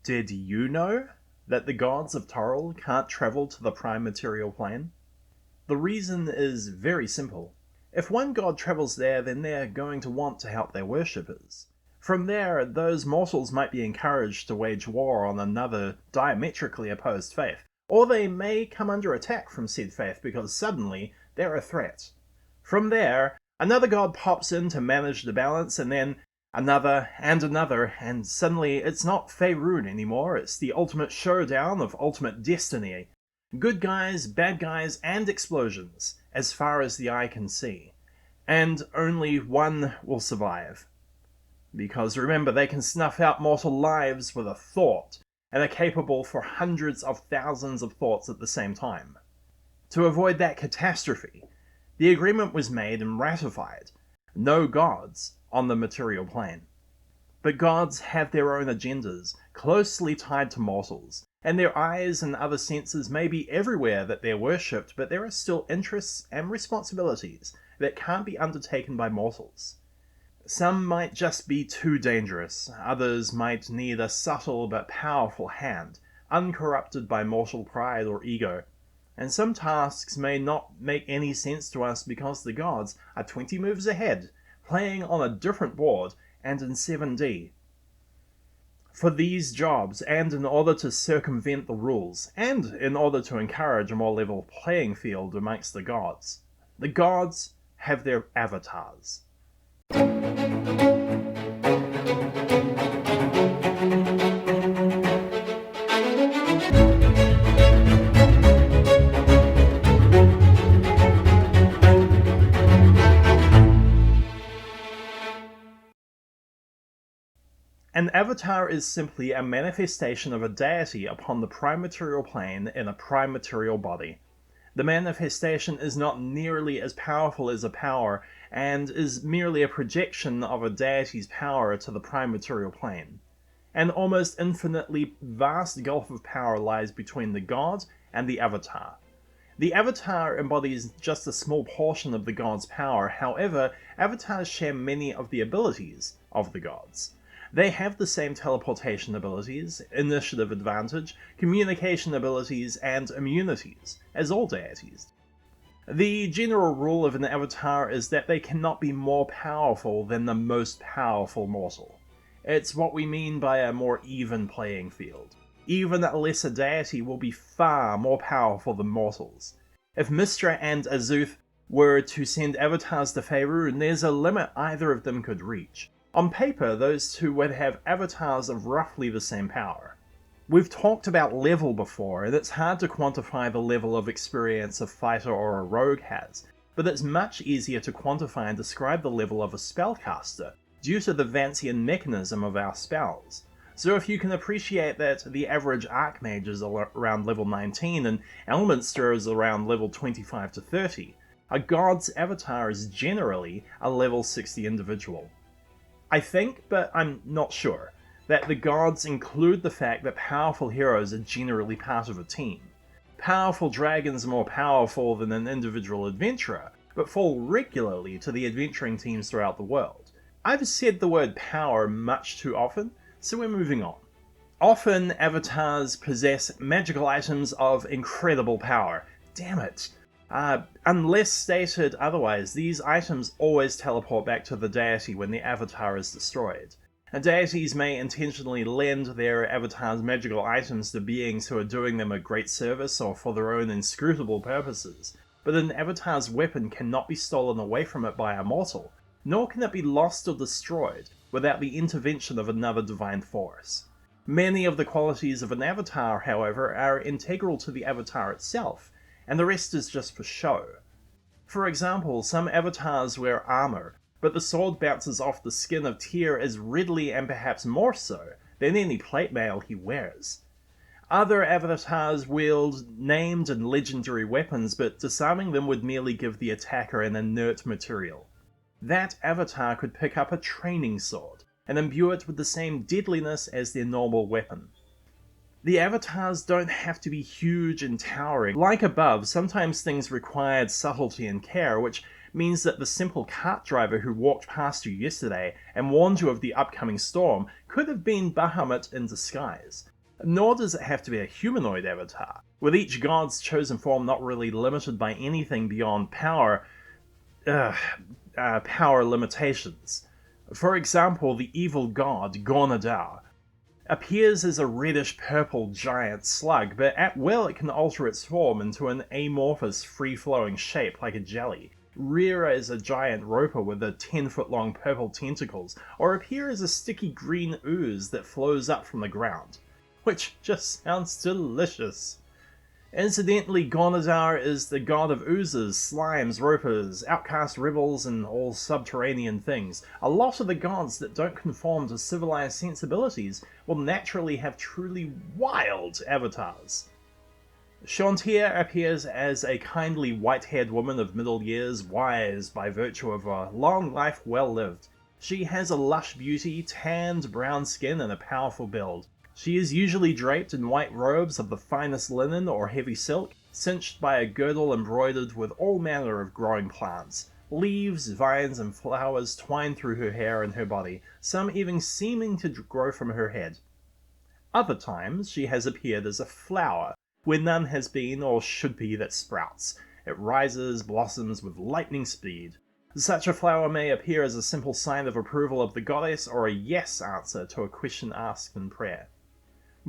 Did you know that the gods of Toril can't travel to the prime material plane? The reason is very simple. If one god travels there, then they're going to want to help their worshippers. From there, those mortals might be encouraged to wage war on another diametrically opposed faith, or they may come under attack from said faith because suddenly they're a threat. From there, another god pops in to manage the balance, and then another, and suddenly it's not Faerun anymore, it's the ultimate showdown of ultimate destiny. Good guys, bad guys, and explosions, as far as the eye can see. And only one will survive. Because remember, they can snuff out mortal lives with a thought, and are capable for hundreds of thousands of thoughts at the same time. To avoid that catastrophe, the agreement was made and ratified. No gods on the material plane. But gods have their own agendas, closely tied to mortals, and their eyes and other senses may be everywhere that they're worshipped, but there are still interests and responsibilities that can't be undertaken by mortals. Some might just be too dangerous, others might need a subtle but powerful hand, uncorrupted by mortal pride or ego. And some tasks may not make any sense to us because the gods are 20 moves ahead, playing on a different board and in 7D. For these jobs, and in order to circumvent the rules, and in order to encourage a more level playing field amongst the gods have their avatars. An avatar is simply a manifestation of a deity upon the prime material plane in a prime material body. The manifestation is not nearly as powerful as a power, and is merely a projection of a deity's power to the prime material plane. An almost infinitely vast gulf of power lies between the god and the avatar. The avatar embodies just a small portion of the god's power, however, avatars share many of the abilities of the gods. They have the same teleportation abilities, initiative advantage, communication abilities, and immunities as all deities. The general rule of an avatar is that they cannot be more powerful than the most powerful mortal. It's what we mean by a more even playing field. Even a lesser deity will be far more powerful than mortals. If Mystra and Azuth were to send avatars to Faerun, there's a limit either of them could reach. On paper, those two would have avatars of roughly the same power. We've talked about level before, and it's hard to quantify the level of experience a fighter or a rogue has, but it's much easier to quantify and describe the level of a spellcaster, due to the Vancian mechanism of our spells. So if you can appreciate that the average Archmage is around level 19 and Elminster is around level 25 to 30, a god's avatar is generally a level 60 individual. I think, but I'm not sure, that the gods include the fact that powerful heroes are generally part of a team. Powerful dragons are more powerful than an individual adventurer, but fall regularly to the adventuring teams throughout the world. I've said the word power much too often, so we're moving on. Often, avatars possess magical items of incredible power. Damn it! Unless stated otherwise, these items always teleport back to the deity when the avatar is destroyed. Deities may intentionally lend their avatar's magical items to beings who are doing them a great service or for their own inscrutable purposes, but an avatar's weapon cannot be stolen away from it by a mortal, nor can it be lost or destroyed without the intervention of another divine force. Many of the qualities of an avatar, however, are integral to the avatar itself, and the rest is just for show. For example, some avatars wear armor, but the sword bounces off the skin of Tyr as readily and perhaps more so than any plate mail he wears. Other avatars wield named and legendary weapons, but disarming them would merely give the attacker an inert material. That avatar could pick up a training sword and imbue it with the same deadliness as their normal weapon. The avatars don't have to be huge and towering. Like above, sometimes things required subtlety and care, which means that the simple cart driver who walked past you yesterday and warned you of the upcoming storm could have been Bahamut in disguise. Nor does it have to be a humanoid avatar, with each god's chosen form not really limited by anything beyond power limitations. For example, the evil god Gornadar appears as a reddish-purple giant slug, but at will it can alter its form into an amorphous, free-flowing shape like a jelly, rear as a giant roper with a 10-foot-long purple tentacles, or appear as a sticky green ooze that flows up from the ground. Which just sounds delicious. Incidentally, Gornadar is the god of oozes, slimes, ropers, outcast rebels, and all subterranean things. A lot of the gods that don't conform to civilized sensibilities will naturally have truly wild avatars. Chantier appears as a kindly white-haired woman of middle years, wise by virtue of a long life well lived. She has a lush beauty, tanned brown skin, and a powerful build. She is usually draped in white robes of the finest linen or heavy silk, cinched by a girdle embroidered with all manner of growing plants. Leaves, vines, and flowers twine through her hair and her body, some even seeming to grow from her head. Other times she has appeared as a flower, where none has been or should be that sprouts. It rises, blossoms with lightning speed. Such a flower may appear as a simple sign of approval of the goddess or a yes answer to a question asked in prayer.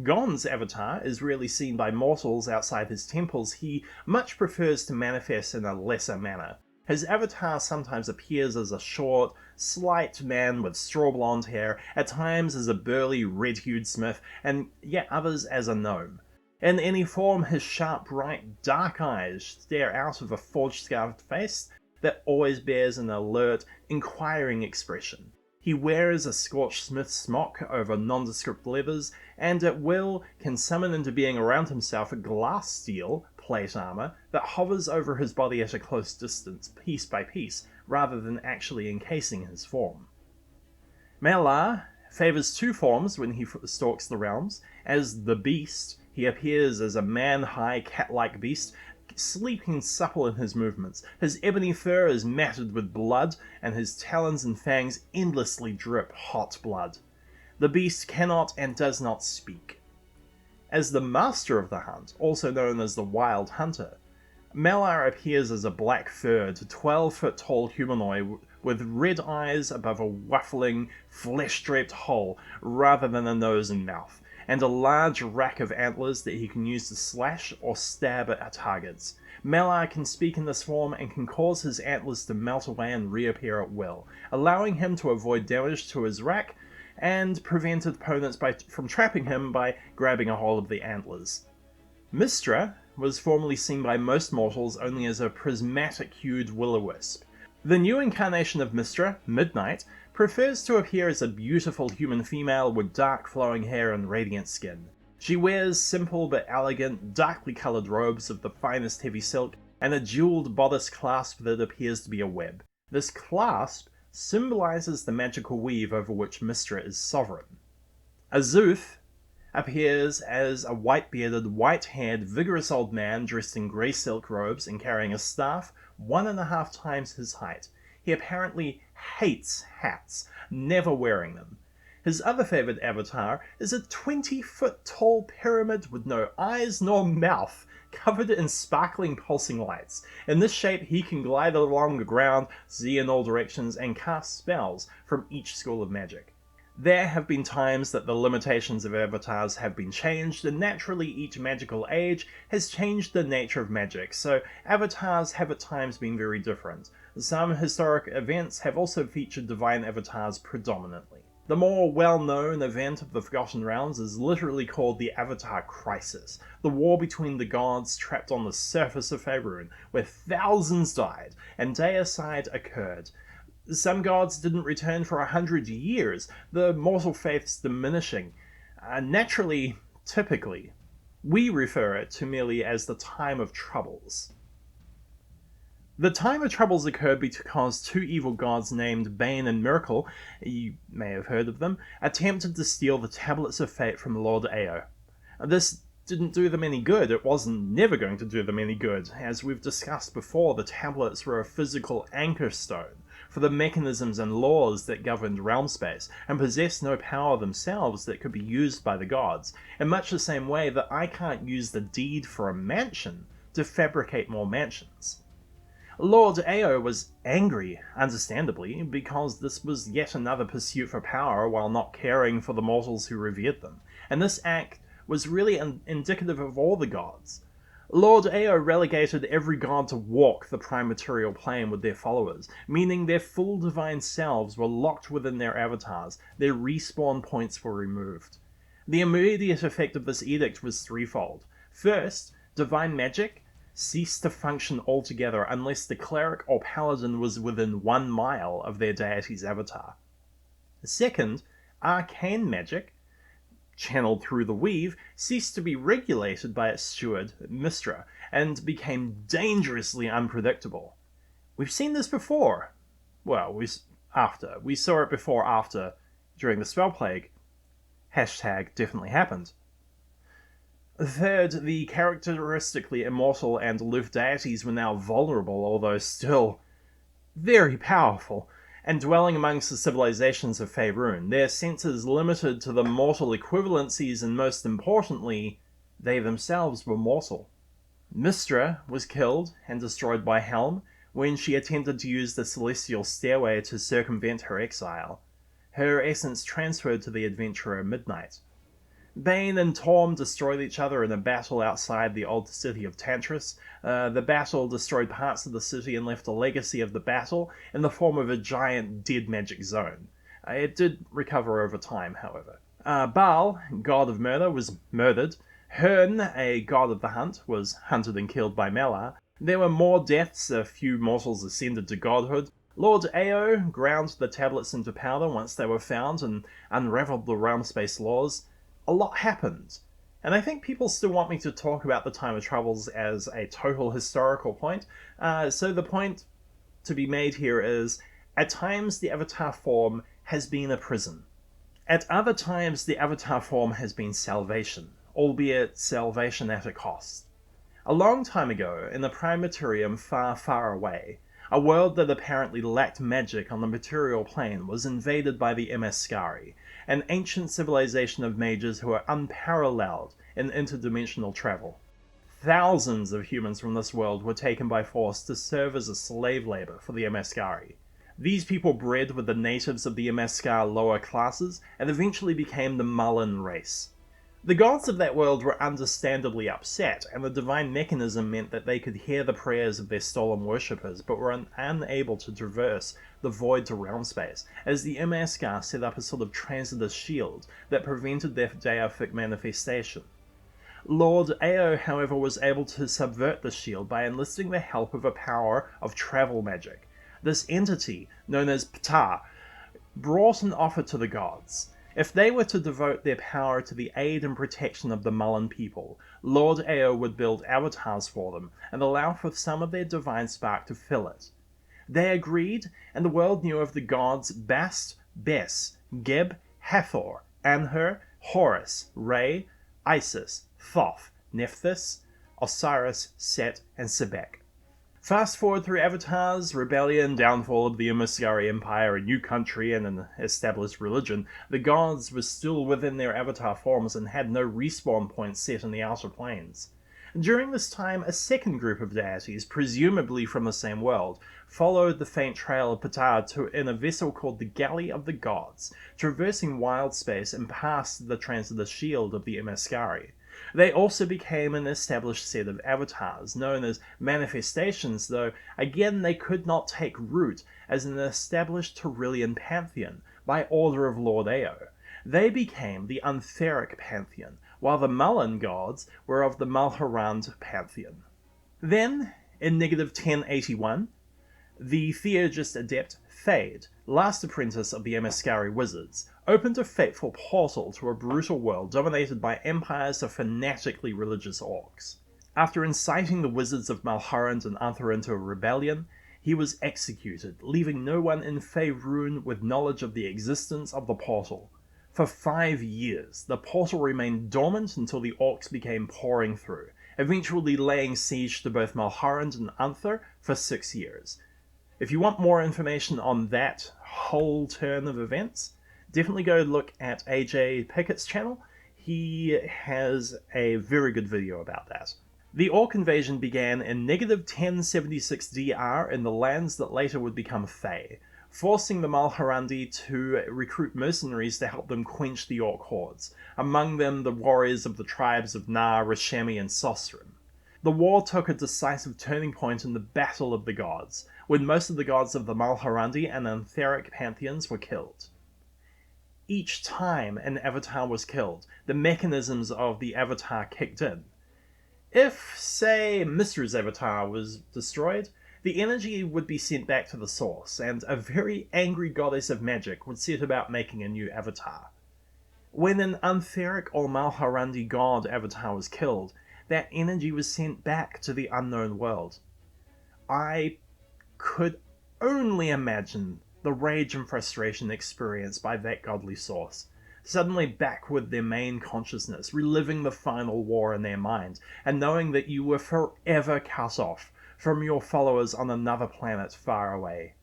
Gon's avatar is rarely seen by mortals outside his temples. He much prefers to manifest in a lesser manner. His avatar sometimes appears as a short, slight man with straw blonde hair, at times as a burly, red-hued smith, and yet others as a gnome. In any form, his sharp, bright, dark eyes stare out of a forge-scarved face that always bears an alert, inquiring expression. He wears a scorched smith's smock over nondescript leathers, and at will can summon into being around himself a glass steel, plate armor, that hovers over his body at a close distance, piece by piece, rather than actually encasing his form. Melar favors two forms when he stalks the realms. As the Beast, he appears as a man-high, cat-like beast, sleeping supple in his movements. His ebony fur is matted with blood, and his talons and fangs endlessly drip hot blood. The beast cannot and does not speak. As the Master of the Hunt, also known as the Wild Hunter, Melar appears as a black-furred, 12-foot-tall humanoid with red eyes above a waffling, flesh-draped hole rather than a nose and mouth, and a large rack of antlers that he can use to slash or stab at targets. Melar can speak in this form and can cause his antlers to melt away and reappear at will, allowing him to avoid damage to his rack and prevent opponents from trapping him by grabbing a hold of the antlers. Mystra was formerly seen by most mortals only as a prismatic-hued will-o-wisp. The new incarnation of Mystra, Midnight, prefers to appear as a beautiful human female with dark flowing hair and radiant skin. She wears simple but elegant, darkly coloured robes of the finest heavy silk and a jewelled bodice clasp that appears to be a web. This clasp symbolises the magical weave over which Mystra is sovereign. Azuth appears as a white-bearded, white-haired, vigorous old man dressed in grey silk robes and carrying a staff 1.5 times his height. He apparently hates hats, never wearing them. His other favoured avatar is a 20-foot-tall pyramid with no eyes nor mouth, covered in sparkling pulsing lights. In this shape he can glide along the ground, see in all directions, and cast spells from each school of magic. There have been times that the limitations of avatars have been changed, and naturally each magical age has changed the nature of magic, so avatars have at times been very different. Some historic events have also featured divine avatars predominantly. The more well-known event of the Forgotten Realms is literally called the Avatar Crisis, the war between the gods trapped on the surface of Faerun, where thousands died and deicide occurred. Some gods didn't return for 100 years, the mortal faiths diminishing. Naturally, typically, we refer it to merely as the Time of Troubles. The Time of Troubles occurred because two evil gods named Bane and Miracle, you may have heard of them, attempted to steal the Tablets of Fate from Lord Ao. This didn't do them any good. It wasn't never going to do them any good. As we've discussed before, the tablets were a physical anchor stone for the mechanisms and laws that governed realm space, and possessed no power themselves that could be used by the gods, in much the same way that I can't use the deed for a mansion to fabricate more mansions. Lord Ao was angry, understandably, because this was yet another pursuit for power while not caring for the mortals who revered them, and this act was really indicative of all the gods. Lord Ao relegated every god to walk the prime material plane with their followers, meaning their full divine selves were locked within their avatars, their respawn points were removed. The immediate effect of this edict was threefold. First, divine magic ceased to function altogether unless the cleric or paladin was within 1 mile of their deity's avatar. Second, arcane magic, channeled through the weave, ceased to be regulated by its steward, Mystra, and became dangerously unpredictable. We've seen this before. Well, we saw it before after, during the spell plague. #definitely happened. Third, the characteristically immortal and aloof deities were now vulnerable, although still very powerful, and dwelling amongst the civilizations of Faerun, their senses limited to the mortal equivalencies, and most importantly, they themselves were mortal. Mystra was killed and destroyed by Helm when she attempted to use the celestial stairway to circumvent her exile. Her essence transferred to the adventurer Midnight. Bane and Torm destroyed each other in a battle outside the old city of Tantris. The battle destroyed parts of the city and left a legacy of the battle in the form of a giant dead magic zone. It did recover over time, however. Baal, god of murder, was murdered. Hearn, a god of the hunt, was hunted and killed by Melar. There were more deaths, a few mortals ascended to godhood. Lord Ao ground the tablets into powder once they were found and unraveled the realm space laws. A lot happened, and I think people still want me to talk about the Time of Troubles as a total historical point, so the point to be made here is, at times the Avatar form has been a prison. At other times the Avatar form has been salvation, albeit salvation at a cost. A long time ago, in a Prime Materium far, far away, a world that apparently lacked magic on the material plane was invaded by the Emeskari, an ancient civilization of mages who are unparalleled in interdimensional travel. Thousands of humans from this world were taken by force to serve as a slave labor for the Emeskari. These people bred with the natives of the Emeskar lower classes and eventually became the Mullen race. The gods of that world were understandably upset, and the divine mechanism meant that they could hear the prayers of their stolen worshippers, but were unable to traverse the void to realm space, as the Emeskar set up a sort of transitus shield that prevented their deific manifestation. Lord Ao, however, was able to subvert the shield by enlisting the help of a power of travel magic. This entity, known as Ptah, brought an offer to the gods. If they were to devote their power to the aid and protection of the Mullen people, Lord Ao would build avatars for them and allow for some of their divine spark to fill it. They agreed, and the world knew of the gods Bast, Bes, Geb, Hathor, Anhur, Horus, Re, Isis, Thoth, Nephthys, Osiris, Set, and Sebek. Fast forward through Avatars, rebellion, downfall of the Emeskari Empire, a new country, and an established religion, the gods were still within their avatar forms and had no respawn points set in the outer planes. During this time, a second group of deities, presumably from the same world, followed the faint trail of Ptah in a vessel called the Galley of the Gods, traversing wild space and past the transitus shield of the Emeskari. They also became an established set of avatars, known as manifestations, though again they could not take root as an established Tyrillian pantheon by order of Lord Ao. They became the Untheric pantheon, while the Mullen gods were of the Mulhorand pantheon. Then, in negative 1081, the Theurgist adept Thade, last apprentice of the Emeskari wizards, opened a fateful portal to a brutal world dominated by empires of fanatically religious orcs. After inciting the wizards of Mulhorand and Uther into a rebellion, he was executed, leaving no one in Faerun with knowledge of the existence of the portal. For 5 years, the portal remained dormant until the orcs began pouring through, eventually laying siege to both Mulhorand and Uther for 6 years. If you want more information on that whole turn of events, definitely go look at AJ Pickett's channel. He has a very good video about that. The Orc invasion began in negative 1076 DR in the lands that later would become Fae, forcing the Mulhorandi to recruit mercenaries to help them quench the Orc hordes, among them the warriors of the tribes of Na, Rashemi, and Sosrin. The war took a decisive turning point in the Battle of the Gods, when most of the gods of the Mulhorandi and Antheric pantheons were killed. Each time an avatar was killed, the mechanisms of the avatar kicked in. If, say, Mithra's avatar was destroyed, the energy would be sent back to the source, and a very angry goddess of magic would set about making a new avatar. When an Antheric or Mulhorandi god avatar was killed, that energy was sent back to the unknown world. I could only imagine the rage and frustration experienced by that godly source, suddenly back with their main consciousness, reliving the final war in their mind, and knowing that you were forever cut off from your followers on another planet far away.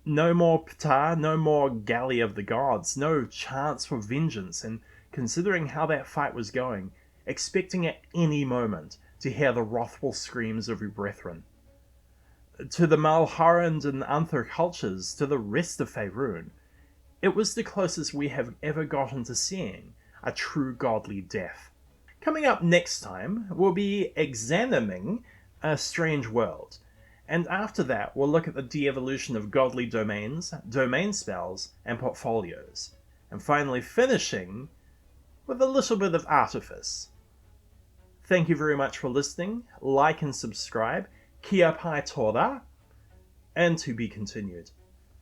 No more Ptah, no more Galley of the Gods, no chance for vengeance, and considering how that fight was going, expecting at any moment to hear the wrathful screams of your brethren. To the Mulhorand and Anther cultures, to the rest of Faerun, it was the closest we have ever gotten to seeing a true godly death. Coming up next time, we'll be examining A Strange World, and after that we'll look at the de-evolution of godly domains, domain spells, and portfolios, and finally finishing with a little bit of artifice. Thank you very much for listening, like and subscribe, kia pai tōra, and to be continued.